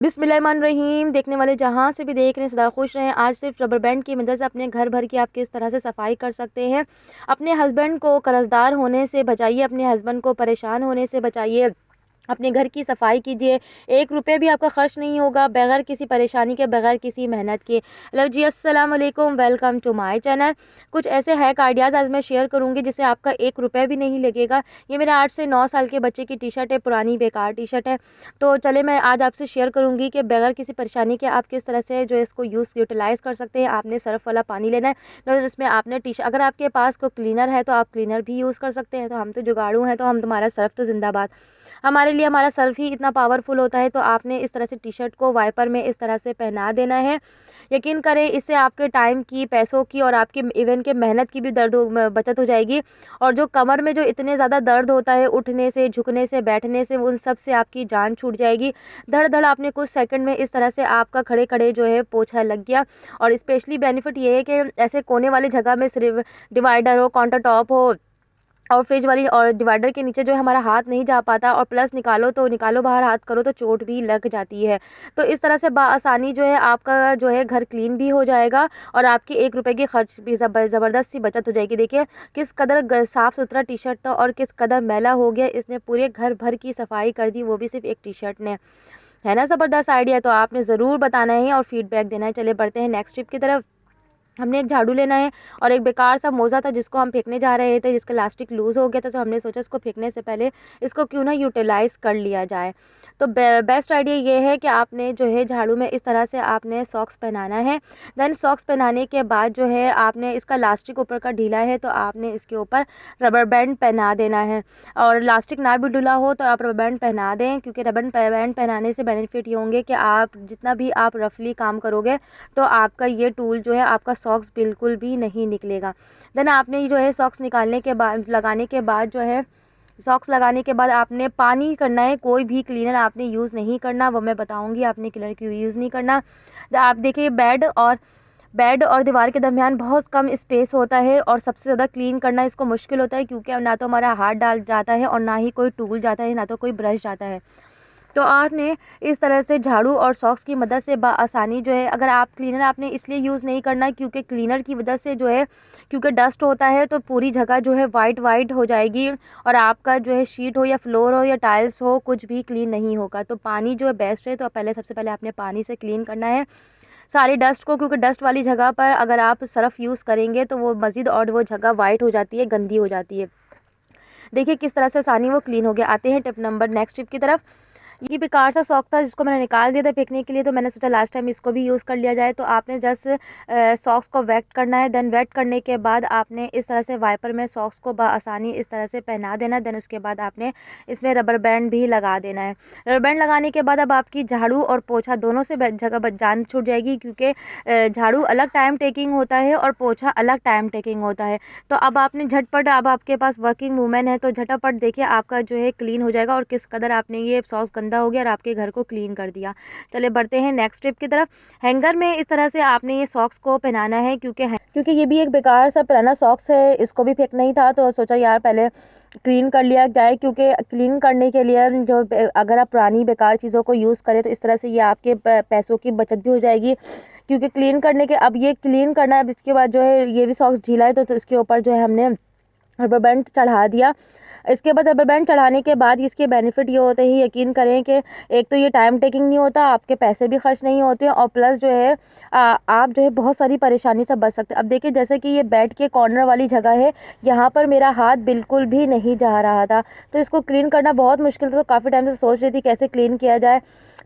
बिस्मिल्लाहिर्रहमानिर्रहीम। देखने वाले जहाँ से भी देख रहे हैं सदा खुश रहें। आज सिर्फ रबर बैंड की मदद से अपने घर भर की आप किस तरह से सफाई कर सकते हैं। अपने हस्बैंड को कर्जदार होने से बचाइए, अपने हस्बैंड को परेशान होने से बचाइए। अपने घर की सफाई कीजिए, 1 रुपये भी आपका खर्च नहीं होगा, बगैर किसी परेशानी के, बगैर किसी मेहनत के। हेलो जी, अस्सलाम वालेकुम, वेलकम टू माय चैनल। कुछ ऐसे हैक आइडियाज़ आज मैं शेयर करूंगी जिससे आपका 1 रुपये भी नहीं लगेगा। ये मेरे 8 से 9 साल के बच्चे की टी शर्ट है, पुरानी बेकार टी शर्ट है। तो चले मैं आज आपसे शेयर करूंगी कि बगैर किसी परेशानी के आप किस तरह से जो है इसको यूटिलाइज़ कर सकते हैं। आपने सर्फ वाला पानी लेना है, तो उसमें आपने अगर आपके पास कोई क्लीनर है तो आप क्लीनर भी यूज़ कर सकते हैं। तो हम तो जुगाड़ू हैं, तो हम तुम्हारा सर्फ तो जिंदाबाद। हमारे लिए हमारा सर्फ ही इतना पावरफुल होता है। तो आपने इस तरह से टी शर्ट को वाइपर में इस तरह से पहना देना है। यकीन करें, इससे आपके टाइम की, पैसों की और आपकी इवन के मेहनत की भी बचत हो जाएगी। और जो कमर में जो इतने ज़्यादा दर्द होता है उठने से, झुकने से, बैठने से, उन सब से आपकी जान छूट जाएगी। धड़ धड़ आपने कुछ सेकंड में इस तरह से आपका खड़े खड़े जो है पोछा लग गया। और स्पेशली बेनिफिट ये है कि ऐसे कोने वाली जगह में सिर्फ डिवाइडर हो, काउंटर टॉप हो और फ्रिज वाली और डिवाइडर के नीचे जो है हमारा हाथ नहीं जा पाता, और प्लस निकालो बाहर, हाथ करो तो चोट भी लग जाती है। तो इस तरह से आसानी जो है आपका जो है घर क्लीन भी हो जाएगा और आपकी 1 रुपये की खर्च भी ज़बरदस्त सी बचत हो जाएगी। देखिए किस कदर साफ़ सुथरा टी शर्ट था और किस कदर मैला हो गया। इसने पूरे घर भर की सफाई कर दी, वो भी सिर्फ एक टी शर्ट ने। है ना ज़बरदस्त आइडिया? तो आपने ज़रूर बताना है और फीडबैक देना है। चले बढ़ते हैं नेक्स्ट टिप की तरफ। हमने एक झाड़ू लेना है और एक बेकार सा मोज़ा था जिसको हम फेंकने जा रहे थे, जिसका इलास्टिक लूज़ हो गया था। तो हमने सोचा इसको फेंकने से पहले इसको क्यों ना यूटिलाइज़ कर लिया जाए। तो बेस्ट आइडिया ये है कि आपने जो है झाड़ू में इस तरह से आपने सॉक्स पहनाना है। देन सॉक्स पहनाने के बाद जो है आपने इसका इलास्टिक ऊपर का ढीला है तो आपने इसके ऊपर रबर बैंड पहना देना है। और इलास्टिक ना भी ढीला हो तो आप रबर बैंड पहना दें, क्योंकि रबर बैंड पहनाने से बेनिफिट ये होंगे कि आप जितना भी आप रफली काम करोगे तो आपका ये टूल जो है, आपका सॉक्स बिल्कुल भी नहीं निकलेगा। देन आपने जो है सॉक्स निकालने के बाद, लगाने के बाद जो है, सॉक्स लगाने के बाद आपने पानी करना है। कोई भी क्लीनर आपने यूज़ नहीं करना, वो मैं बताऊंगी आपने क्लीनर क्यों यूज़ नहीं करना। आप देखिए बेड और दीवार के दरमियान बहुत कम स्पेस होता है और सबसे ज़्यादा क्लीन करना इसको मुश्किल होता है, क्योंकि ना तो हमारा हाथ डाल जाता है और ना ही कोई टूल जाता है, ना तो कोई ब्रश जाता है। तो आपने इस तरह से झाड़ू और सॉक्स की मदद से आसानी जो है, अगर आप क्लीनर आपने इसलिए यूज़ नहीं करना क्योंकि क्लीनर की वजह से जो है, क्योंकि डस्ट होता है तो पूरी जगह जो है वाइट वाइट हो जाएगी और आपका जो है शीट हो या फ्लोर हो या टाइल्स हो, कुछ भी क्लीन नहीं होगा। तो पानी जो है बेस्ट है। तो सबसे पहले आपने पानी से क्लीन करना है सारी डस्ट को, क्योंकि डस्ट वाली जगह पर अगर आप सर्फ यूज़ करेंगे तो वो मज़ीद और वो जगह वाइट हो जाती है, गंदी हो जाती है। देखिए किस तरह से आसानी वो क्लीन हो गया। आते हैं नेक्स्ट टिप की तरफ। ये बेकार सा शौक था जिसको मैंने निकाल दिया था फेंकने के लिए, तो मैंने सोचा लास्ट टाइम इसको भी यूज़ कर लिया जाए। तो आपने जस्ट सॉक्स को वेट करना है। देन वेट करने के बाद आपने इस तरह से वाइपर में सॉक्स को आसानी इस तरह से पहना देना। देन उसके बाद आपने इसमें रबर बैंड भी लगा देना है। रबर बैंड लगाने के बाद अब आपकी झाड़ू और पोछा दोनों से जगह जान छूट जाएगी, क्योंकि झाड़ू अलग टाइम टेकिंग होता है और पोछा अलग टाइम टेकिंग होता है। तो अब आपने झटपट, अब आपके पास वर्किंग वूमेन है तो झटपट देखिए आपका जो है क्लीन हो जाएगा और किस कदर आपने ये सॉक्स गंदा हो गया और आपके घर को क्लीन कर दिया। चले बढ़ते हैं नेक्स्ट टिप की तरफ। हैंगर में इस तरह से आपने ये सॉक्स को पहनाना है, क्योंकि ये भी एक बेकार सा पुराना सॉक्स है, इसको भी फेंकना ही था। तो सोचा यार पहले क्लीन कर लिया जाए, क्योंकि क्लीन करने के लिए जो अगर आप पुरानी बेकार चीज़ों को यूज़ करें तो इस तरह से ये आपके पैसों की बचत भी हो जाएगी। क्योंकि क्लीन करने के, अब ये क्लीन करना है, अब इसके बाद जो है ये भी सॉक्स ढीला है तो इसके ऊपर जो है हमने रबर बैंड चढ़ा दिया। इसके बाद रबर बैंड चढ़ाने के बाद इसके बेनिफिट ये होते हैं, यकीन करें कि एक तो ये टाइम टेकिंग नहीं होता, आपके पैसे भी खर्च नहीं होते और प्लस जो है आप जो है बहुत सारी परेशानी से बच सकते हैं। अब देखिए जैसे कि ये बेड के कॉर्नर वाली जगह है, यहाँ पर मेरा हाथ बिल्कुल भी नहीं जा रहा था, तो इसको क्लीन करना बहुत मुश्किल था। तो काफ़ी टाइम से सोच रही थी कैसे क्लीन किया जाए।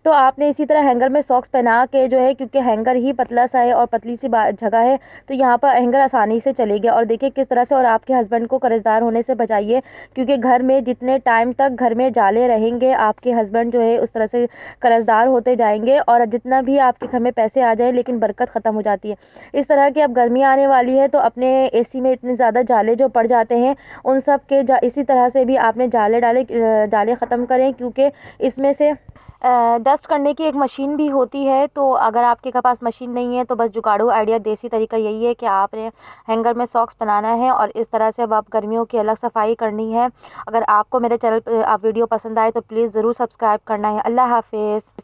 तो आपने इसी तरह हैंगर में सॉक्स पहना के जो है, क्योंकि हैंगर ही पतला सा है और पतली सी जगह है, तो यहाँ पर हैंगर आसानी से चले गया। और देखिए किस तरह से, और आपके हस्बैंड को कर्जदार होने से बचाइए, क्योंकि घर में जितने टाइम तक घर में जाले रहेंगे आपके हस्बैंड जो है उस तरह से कर्जदार होते जाएंगे और जितना भी आपके घर में पैसे आ जाए लेकिन बरकत ख़त्म हो जाती है। इस तरह की अब गर्मी आने वाली है तो अपने एसी में इतने ज़्यादा जाले जो पड़ जाते हैं उन सब के इसी तरह से भी आपने जाले ख़त्म करें, क्योंकि इसमें से डस्ट करने की एक मशीन भी होती है। तो अगर आपके पास मशीन नहीं है तो बस जुगाड़ू आइडिया, देसी तरीका यही है कि आपने हैंगर में सॉक्स बनाना है और इस तरह से अब आप गर्मियों की अलग सफाई करनी है। अगर आपको मेरे चैनल पर आप वीडियो पसंद आए तो प्लीज़ ज़रूर सब्सक्राइब करना है। अल्लाह हाफिज़।